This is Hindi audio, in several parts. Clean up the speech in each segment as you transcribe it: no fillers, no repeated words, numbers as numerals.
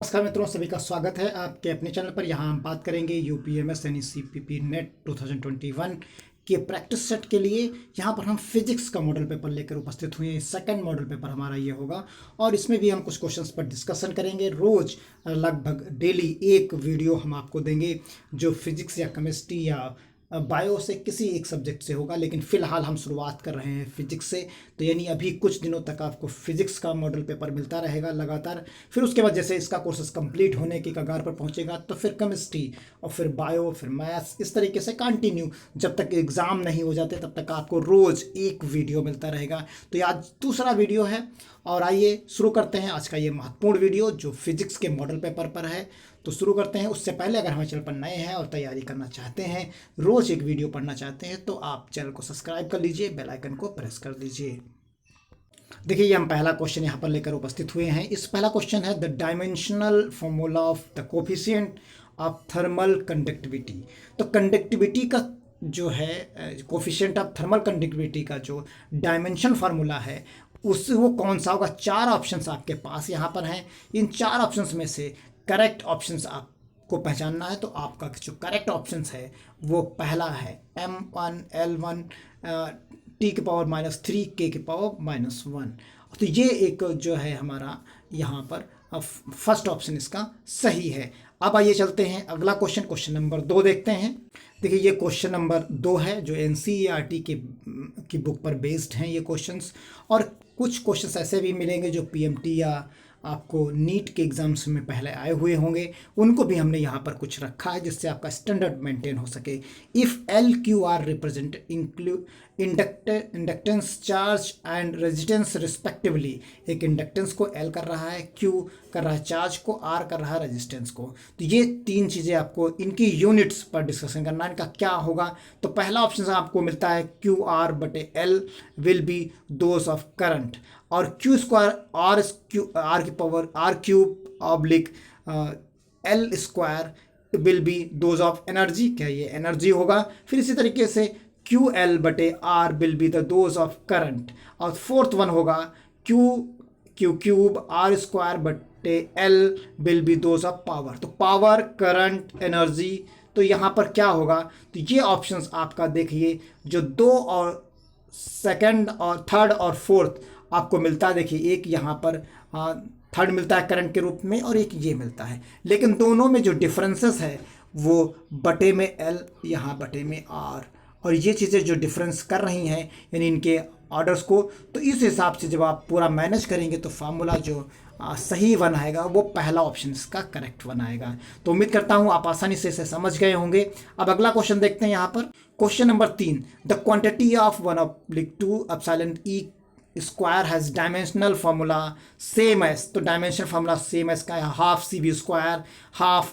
नमस्कार मित्रों, सभी का स्वागत है आपके अपने चैनल पर। यहाँ हम बात करेंगे यूपीएमएस यानी सीपीपी नेट 2021 के प्रैक्टिस सेट के लिए। यहाँ पर हम फिजिक्स का मॉडल पेपर लेकर उपस्थित हुए हैं। सेकंड मॉडल पेपर हमारा ये होगा और इसमें भी हम कुछ क्वेश्चंस पर डिस्कशन करेंगे। रोज़ लगभग डेली एक वीडियो हम आपको देंगे जो फिजिक्स या केमिस्ट्री या बायो से किसी एक सब्जेक्ट से होगा, लेकिन फ़िलहाल हम शुरुआत कर रहे हैं फिजिक्स से। तो यानी अभी कुछ दिनों तक आपको फिजिक्स का मॉडल पेपर मिलता रहेगा लगातार। फिर उसके बाद जैसे इसका कोर्सेज कंप्लीट होने की कगार पर पहुंचेगा तो फिर केमिस्ट्री और फिर बायो, फिर मैथ्स, इस तरीके से कंटिन्यू जब तक एग्ज़ाम नहीं हो जाते तब तक आपको रोज़ एक वीडियो मिलता रहेगा। तो ये आज दूसरा वीडियो है और आइए शुरू करते हैं आज का ये महत्वपूर्ण वीडियो जो फिजिक्स के मॉडल पेपर पर है। तो शुरू करते हैं। उससे पहले अगर हमारे चैनल पर नए हैं और तैयारी करना चाहते हैं, रोज़ एक वीडियो पढ़ना चाहते हैं, तो आप चैनल को सब्सक्राइब कर लीजिए, बेल आइकन को प्रेस कर दीजिए। देखिए, ये हम पहला क्वेश्चन यहाँ पर लेकर उपस्थित हुए हैं। इस पहला क्वेश्चन है the dimensional formula of the coefficient of thermal conductivity. तो कंडक्टिविटी का जो है कोफिशिएंट ऑफ थर्मल कंडक्टिविटी का जो डायमेंशन फार्मूला है उस वो कौन सा होगा। चार ऑप्शंस आपके पास यहाँ पर हैं। इन चार ऑप्शंस में से करेक्ट ऑप्शंस आपको पहचानना है। तो आपका जो करेक्ट ऑप्शंस है वो पहला है M1L1 T⁻³ K⁻⁻1। तो ये एक जो है हमारा यहाँ पर फर्स्ट ऑप्शन इसका सही है। अब आइए चलते हैं अगला क्वेश्चन नंबर 2 देखते हैं। देखिए, ये क्वेश्चन नंबर 2 है जो NCERT की बुक पर बेस्ड हैं ये क्वेश्चंस। और कुछ क्वेश्चंस ऐसे भी मिलेंगे जो PMT या आपको नीट के एग्ज़ाम्स में पहले आए हुए होंगे, उनको भी हमने यहाँ पर कुछ रखा है जिससे आपका स्टैंडर्ड मेंटेन हो सके। If LQR represent inductance, charge and resistance respectively. एक इंडक्टेंस को L कर रहा है, Q कर रहा है चार्ज को, R कर रहा है रेजिस्टेंस को। तो ये तीन चीज़ें आपको इनकी यूनिट्स पर डिस्कशन करना है, इनका क्या होगा। तो पहला ऑप्शन आपको मिलता है QR/L will be those of current, और Q² R³ will be those of energy. क्या ये एनर्जी होगा। फिर इसी तरीके से QL/R will be the those of current. और फोर्थ वन होगा Q³ R² will be those of power. तो पावर, करंट, एनर्जी। तो यहाँ पर क्या होगा। तो ये ऑप्शंस आपका देखिए जो 2 और सेकंड और थर्ड और फोर्थ आपको मिलता है। देखिए, एक यहाँ पर थर्ड मिलता है करंट के रूप में और एक ये मिलता है, लेकिन दोनों में जो डिफरेंसेस है वो बटे में L, यहाँ बटे में R। और ये चीज़ें जो डिफरेंस कर रही हैं यानी इनके ऑर्डर्स को, तो इस हिसाब से जब आप पूरा मैनेज करेंगे तो फार्मूला जो सही वन आएगा वो पहला ऑप्शन इसका करेक्ट वन आएगा। तो उम्मीद करता हूँ आप आसानी से इसे समझ गए होंगे। अब अगला क्वेश्चन देखते हैं यहाँ पर। Question number 3, the quantity of 1/2 epsilon E square has dimensional formula same S. तो डायमेंशन फार्मूला सेम एस का है ½ CV², ½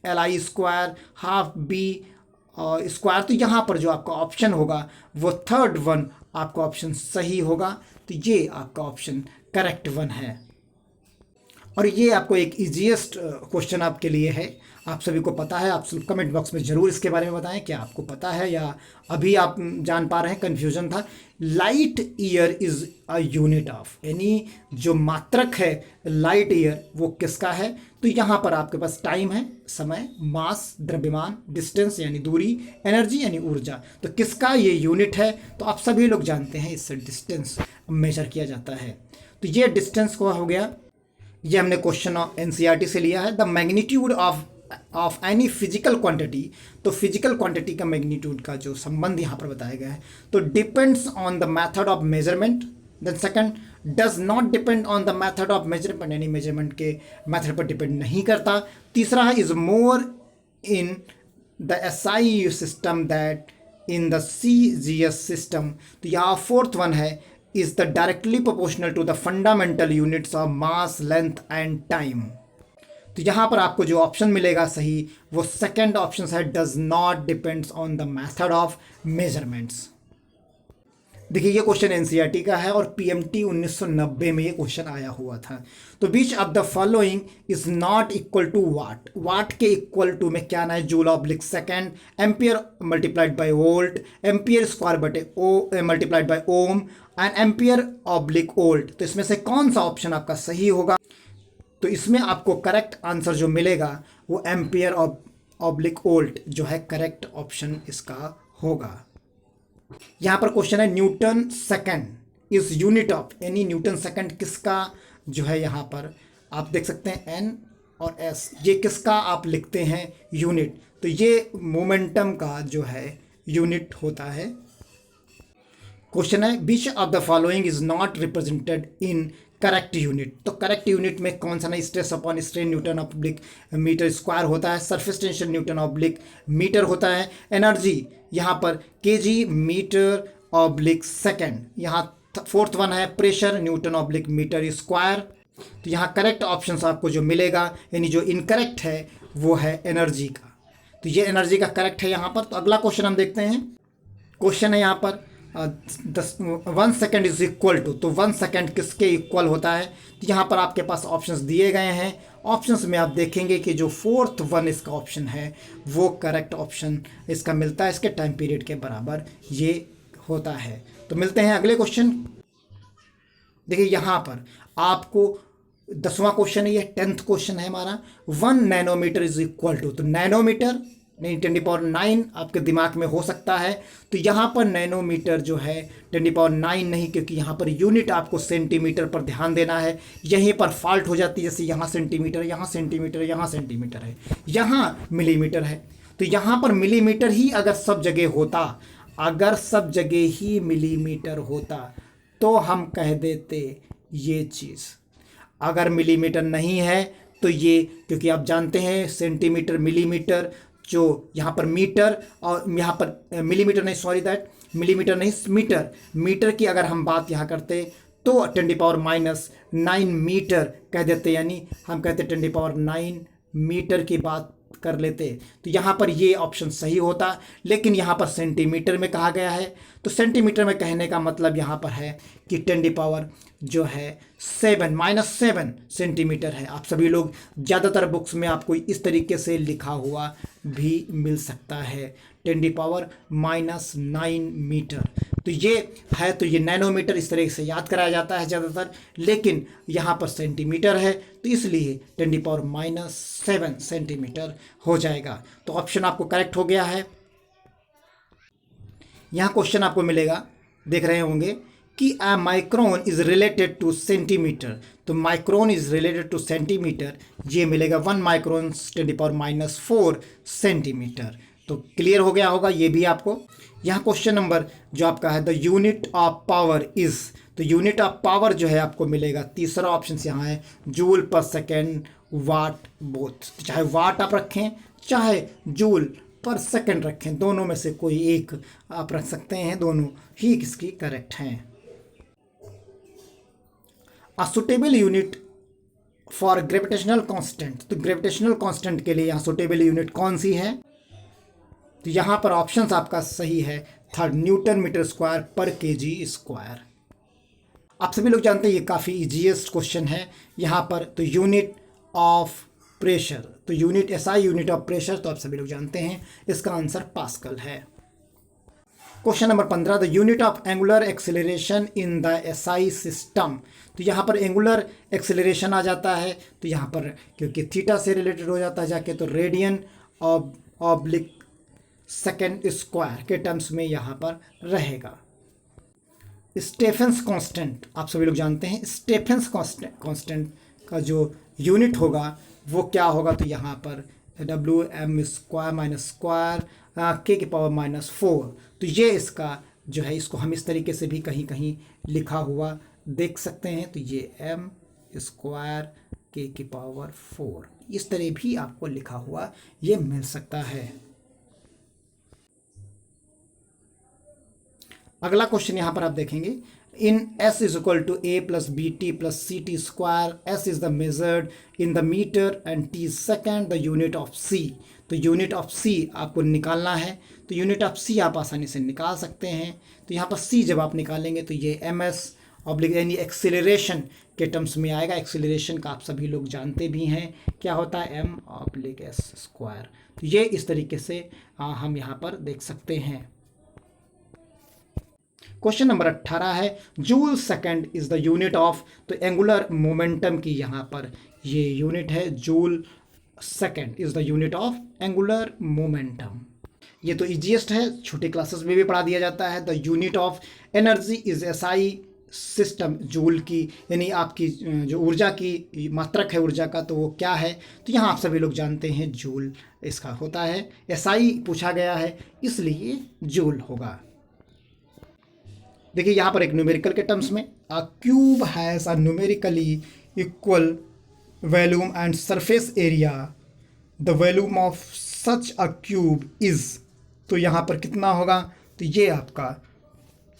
LI², ½ B² तो यहाँ पर जो आपका ऑप्शन होगा वो थर्ड वन आपका ऑप्शन सही होगा। तो ये आपका ऑप्शन करेक्ट वन है। और ये आपको एक ईजीएस्ट क्वेश्चन आपके लिए है। आप सभी को पता है, आप कमेंट बॉक्स में ज़रूर इसके बारे में बताएं क्या आपको पता है या अभी आप जान पा रहे हैं, कन्फ्यूजन था। Light year is a unit of, यानी जो मात्रक है लाइट ईयर वो किसका है। तो यहाँ पर आपके पास टाइम है, समय, मास, द्रव्यमान, डिस्टेंस यानी दूरी, एनर्जी यानी ऊर्जा। तो किसका ये यूनिट है। तो आप सभी लोग जानते हैं इससे डिस्टेंस मेजर किया जाता है। तो ये डिस्टेंस को हो गया। ये हमने क्वेश्चन NCERT से लिया है। The magnitude of any physical quantity. तो फिजिकल क्वांटिटी का मैग्नीट्यूड का जो संबंध यहाँ पर बताया गया है, तो depends on the method of measurement. Then second, does not depend on the method of measurement, यानी मेजरमेंट के मेथड पर डिपेंड नहीं करता। तीसरा है is more in the SI system that in the CGS system. तो यहाँ फोर्थ वन है is the directly proportional to the fundamental units of mass, length and time। तो यहाँ पर आपको जो ऑप्शन मिलेगा सही वो सेकंड ऑप्शन है, does not depends on the method of measurements। देखिए, ये क्वेश्चन NCERT का है और PMT 1990 में ये क्वेश्चन आया हुआ था। तो which of the following is not equal to watt. Watt के इक्वल टू में क्या ना है, joule per second, ampere multiplied by volt, ampere square multiplied by ohm and ampere per volt. तो इसमें से कौन सा ऑप्शन आपका सही होगा। तो इसमें आपको करेक्ट आंसर जो मिलेगा वो एम्पियर ऑब्लिक वोल्ट जो है करेक्ट ऑप्शन इसका होगा। यहाँ पर क्वेश्चन है Newton second is unit of any, Newton second किसका जो है, यहाँ पर आप देख सकते हैं एन और एस, ये किसका आप लिखते हैं यूनिट, तो ये मोमेंटम का जो है यूनिट होता है। क्वेश्चन है which of the following is not represented in correct unit, तो करेक्ट यूनिट में कौन सा नहीं, stress upon strain newton oblique metre square होता है, surface tension newton oblique metre होता है, एनर्जी यहाँ पर केजी मीटर ऑब्लिक सेकेंड, यहाँ फोर्थ वन है pressure newton oblique metre square. तो यहाँ करेक्ट ऑप्शन आपको जो मिलेगा, यानी जो इनकरेक्ट है वो है एनर्जी का, तो ये एनर्जी का करेक्ट है यहाँ पर। तो अगला क्वेश्चन हम देखते हैं, क्वेश्चन है यहाँ पर 1 सेकेंड इज इक्वल टू, तो 1 सेकेंड किसके इक्वल होता है, तो यहाँ पर आपके पास ऑप्शंस दिए गए हैं। ऑप्शंस में आप देखेंगे कि जो फोर्थ वन इसका ऑप्शन है वो करेक्ट ऑप्शन इसका मिलता है, इसके टाइम पीरियड के बराबर ये होता है। तो मिलते हैं अगले क्वेश्चन। देखिए यहाँ पर आपको 10वां क्वेश्चन है, ये 10th क्वेश्चन है हमारा। 1 नैनोमीटर इज इक्वल टू, तो नैनोमीटर नहीं 10⁹ आपके दिमाग में हो सकता है, तो यहाँ पर नैनोमीटर जो है 10⁹ नहीं, क्योंकि यहाँ पर यूनिट आपको सेंटीमीटर पर ध्यान देना है। यहीं पर फॉल्ट हो जाती है, जैसे यहाँ सेंटीमीटर, यहाँ सेंटीमीटर, यहाँ सेंटीमीटर है, यहाँ मिलीमीटर है। तो यहाँ पर मिलीमीटर ही अगर सब जगह होता, अगर सब जगह ही मिलीमीटर होता तो हम कह देते ये चीज़। अगर मिलीमीटर नहीं है तो ये, क्योंकि आप जानते हैं सेंटीमीटर मिलीमीटर, जो यहाँ पर मीटर और यहाँ पर मिलीमीटर नहीं, सॉरी दैट मिलीमीटर नहीं मीटर, मीटर की अगर हम बात यहाँ करते तो 10⁻⁹ मीटर कह देते, यानी हम कहते 10⁹ मीटर की बात कर लेते, तो यहाँ पर ये ऑप्शन सही होता। लेकिन यहाँ पर सेंटीमीटर में कहा गया है, तो सेंटीमीटर में कहने का मतलब यहाँ पर है कि 10 जो है 7 सेंटीमीटर है। आप सभी लोग ज़्यादातर बुक्स में आपको इस तरीके से लिखा हुआ भी मिल सकता है 10⁻⁹ मीटर, तो ये है, तो ये नैनोमीटर इस तरीके से याद कराया जाता है ज़्यादातर, लेकिन यहाँ पर सेंटीमीटर है तो इसलिए 10⁻⁷ सेंटीमीटर हो जाएगा। तो ऑप्शन आपको करेक्ट हो गया है। यहाँ क्वेश्चन आपको मिलेगा, देख रहे होंगे कि a micron is related to centimeter, तो micron is related to centimeter, ये मिलेगा 1 माइक्रोन 10⁻⁴ सेंटीमीटर। तो क्लियर हो गया होगा ये भी आपको। यहाँ क्वेश्चन नंबर जो आपका है the unit of power is, तो यूनिट ऑफ पावर जो है आपको मिलेगा, तीसरा ऑप्शन यहाँ है जूल पर सेकेंड, वाट बोथ, चाहे वाट आप रखें चाहे जूल पर सेकेंड रखें, दोनों में से कोई एक आप रख सकते हैं, दोनों ही किसकी करेक्ट हैं। A suitable unit for gravitational constant, तो ग्रेविटेशनल कांस्टेंट के लिए यहाँ सुटेबल यूनिट कौन सी है, तो यहाँ पर ऑप्शंस आपका सही है थर्ड, न्यूटन मीटर स्क्वायर पर केजी स्क्वायर। आप सभी लोग जानते हैं ये काफ़ी इजीएस्ट क्वेश्चन है यहाँ पर। तो यूनिट ऑफ प्रेशर, तो unit SI unit of pressure, तो आप सभी लोग जानते हैं इसका आंसर पास्कल है। Question number 15 the unit of angular acceleration in the SI system, तो यहाँ पर एंगुलर एक्सेलरेशन आ जाता है, तो यहाँ पर क्योंकि थीटा से रिलेटेड हो जाता है जाके, तो रेडियन ऑब्लिक सेकेंड स्क्वायर के टर्म्स में यहाँ पर रहेगा। स्टेफेंस कांस्टेंट, आप सभी लोग जानते हैं स्टेफेंस कांस्टेंट का जो यूनिट होगा वो क्या होगा, तो यहाँ पर WM² स्क्वायर K⁻⁴, तो ये इसका जो है, इसको हम इस तरीके से भी कहीं कहीं लिखा हुआ देख सकते हैं, तो ये M² K⁻⁴, इस तरह भी आपको लिखा हुआ ये मिल सकता है। अगला क्वेश्चन यहाँ पर आप देखेंगे in S is equal to A + BT + CT square, S is the measured in the metre and T second the unit of C, तो यूनिट ऑफ C आपको निकालना है, तो यूनिट ऑफ C आप आसानी से निकाल सकते हैं। तो यहाँ पर C जब आप निकालेंगे तो ये MS ऑब्लिक यानी एक्सेलरेशन के टर्म्स में आएगा। एक्सेलरेशन का आप सभी लोग जानते भी हैं क्या होता है, M/S स्क्वायर, तो ये इस तरीके से हम यहाँ पर देख सकते हैं। क्वेश्चन नंबर 18 है, joule second is the unit of, तो एंगुलर मोमेंटम की यहाँ पर ये यूनिट है, joule second is the unit of angular momentum. ये तो इजीएस्ट है, छोटी क्लासेस में भी पढ़ा दिया जाता है। The unit of energy is SI system, joule की यानी आपकी जो ऊर्जा की मात्रक है ऊर्जा का, तो वो क्या है, तो यहाँ आप सभी लोग जानते हैं जूल इसका होता है। एसआई पूछा गया है इसलिए जूल होगा। देखिए यहाँ पर एक न्यूमेरिकल के टर्म्स में, अ cube has a numerically equal volume and surface area, the volume of such a cube is, तो यहाँ पर कितना होगा, तो ये आपका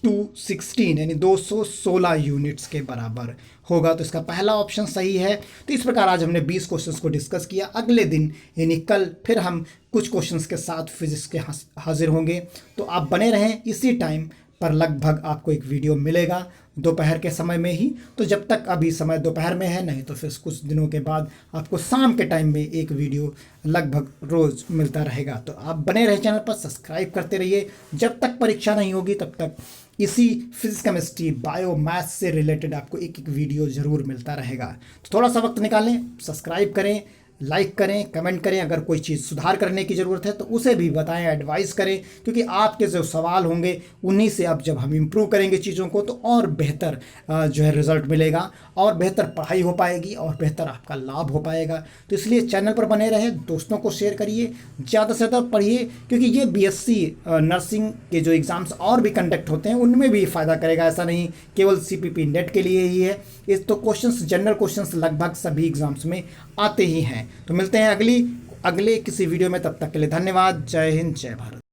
216 यानी 216 यूनिट्स के बराबर होगा। तो इसका पहला ऑप्शन सही है। तो इस प्रकार आज हमने 20 क्वेश्चंस को डिस्कस किया। अगले दिन यानी कल फिर हम कुछ क्वेश्चंस के साथ फिजिक्स के हाजिर होंगे। तो आप बने रहें, इसी टाइम पर लगभग आपको एक वीडियो मिलेगा दोपहर के समय में ही। तो जब तक अभी समय दोपहर में है, नहीं तो फिर कुछ दिनों के बाद आपको शाम के टाइम में एक वीडियो लगभग रोज़ मिलता रहेगा। तो आप बने रहे चैनल पर, सब्सक्राइब करते रहिए। जब तक परीक्षा नहीं होगी तब तक इसी फिजिक्स केमिस्ट्री बायो मैथ्स से रिलेटेड आपको एक एक वीडियो ज़रूर मिलता रहेगा। तो थोड़ा सा वक्त निकालें, सब्सक्राइब करें, लाइक करें, कमेंट करें। अगर कोई चीज़ सुधार करने की ज़रूरत है तो उसे भी बताएं, एडवाइस करें, क्योंकि आपके जो सवाल होंगे उन्हीं से अब जब हम इम्प्रूव करेंगे चीज़ों को तो और बेहतर जो है रिज़ल्ट मिलेगा, और बेहतर पढ़ाई हो पाएगी और बेहतर आपका लाभ हो पाएगा। तो इसलिए चैनल पर बने रहे, दोस्तों को शेयर करिए, ज़्यादा से ज़्यादा पढ़िए, क्योंकि ये बीएससी नर्सिंग के जो एग्ज़ाम्स और भी कंडक्ट होते हैं उनमें भी फ़ायदा करेगा। ऐसा नहीं केवल सीपीपी नेट के लिए ही है, इस तो क्वेश्चंस, जनरल क्वेश्चंस लगभग सभी एग्ज़ाम्स में आते ही हैं। तो मिलते हैं अगले किसी वीडियो में, तब तक के लिए धन्यवाद। जय हिंद, जय भारत।